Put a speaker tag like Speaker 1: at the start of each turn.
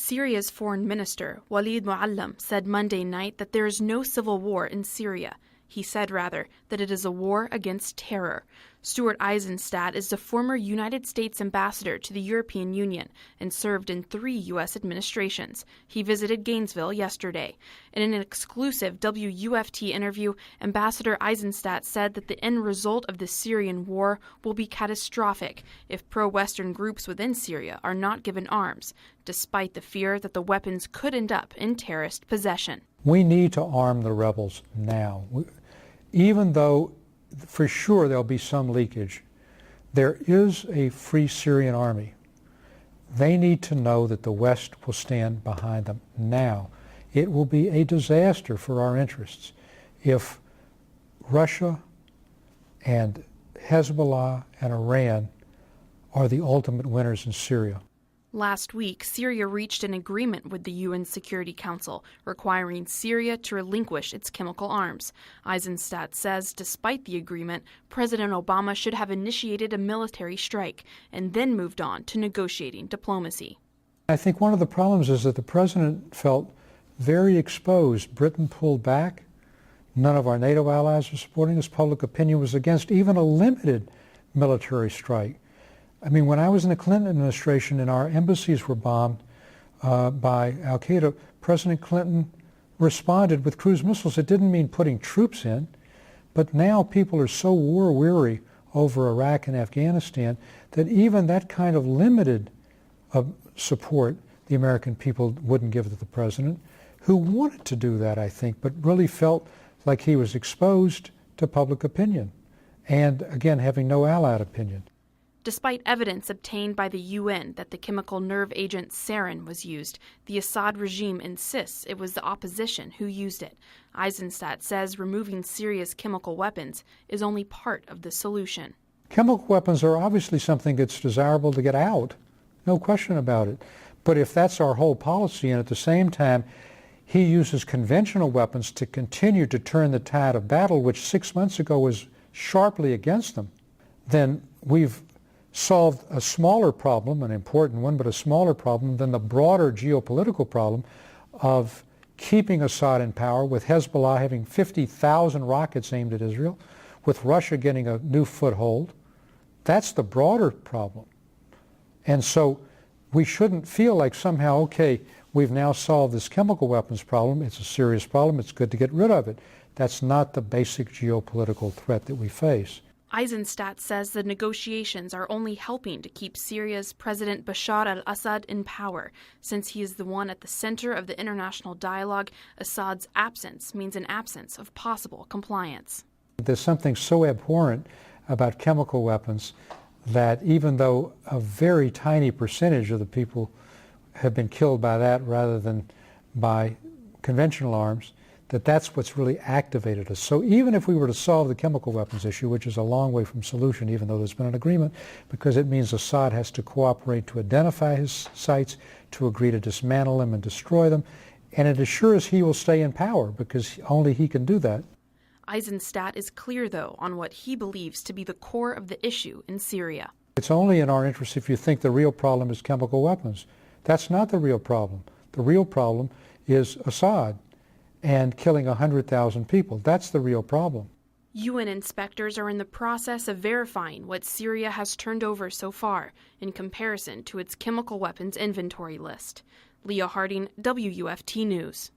Speaker 1: Syria's foreign minister, Walid Muallim, said Monday night that there is no civil war in Syria. He said, rather, that it is a war against terror. Stuart Eisenstadt is the former United States ambassador to the European Union and served in 3 U.S. administrations. He visited Gainesville yesterday. In an exclusive WUFT interview, Ambassador Eisenstadt said that the end result of the Syrian war will be catastrophic if pro-Western groups within Syria are not given arms, despite the fear that the weapons could end up in terrorist possession.
Speaker 2: We need to arm the rebels now. Even though for sure there'll be some leakage, there is a free Syrian army. They need to know that the West will stand behind them now. It will be a disaster for our interests if Russia and Hezbollah and Iran are the ultimate winners in Syria.
Speaker 1: Last week, Syria reached an agreement with the UN Security Council requiring Syria to relinquish its chemical arms. Eisenstadt says despite the agreement, President Obama should have initiated a military strike and then moved on to negotiating diplomacy.
Speaker 2: I think one of the problems is that the president felt very exposed. Britain pulled back. None of our NATO allies were supporting us. Public opinion was against even a limited military strike. I mean, when I was in the Clinton administration and our embassies were bombed by al-Qaeda, President Clinton responded with cruise missiles. It didn't mean putting troops in, but now people are so war-weary over Iraq and Afghanistan that even that kind of limited support the American people wouldn't give to the president, who wanted to do that, I think, but really felt like he was exposed to public opinion and, again, having no allied opinion.
Speaker 1: Despite evidence obtained by the UN that the chemical nerve agent sarin was used, the Assad regime insists it was the opposition who used it. Eisenstadt says removing Syria's chemical weapons is only part of the solution.
Speaker 2: Chemical weapons are obviously something that's desirable to get out, no question about it. But if that's our whole policy, and at the same time he uses conventional weapons to continue to turn the tide of battle, which 6 months ago was sharply against them, then we've solved a smaller problem, an important one, but a smaller problem than the broader geopolitical problem of keeping Assad in power, with Hezbollah having 50,000 rockets aimed at Israel, with Russia getting a new foothold. That's the broader problem. And so we shouldn't feel like somehow, okay, we've now solved this chemical weapons problem. It's a serious problem. It's good to get rid of it. That's not the basic geopolitical threat that we face.
Speaker 1: Eisenstadt says the negotiations are only helping to keep Syria's President Bashar al-Assad in power. Since he is the one at the center of the international dialogue, Assad's absence means an absence of possible compliance.
Speaker 2: There's something so abhorrent about chemical weapons that even though a very tiny percentage of the people have been killed by that rather than by conventional arms, that's what's really activated us. So even if we were to solve the chemical weapons issue, which is a long way from solution, even though there's been an agreement, because it means Assad has to cooperate to identify his sites, to agree to dismantle them and destroy them, and it assures he will stay in power because only he can do that.
Speaker 1: Eisenstadt is clear, though, on what he believes to be the core of the issue in Syria.
Speaker 2: It's only in our interest if you think the real problem is chemical weapons. That's not the real problem. The real problem is Assad and killing 100,000 people. That's the real problem.
Speaker 1: UN inspectors are in the process of verifying what Syria has turned over so far in comparison to its chemical weapons inventory list. Leah Harding, WUFT News.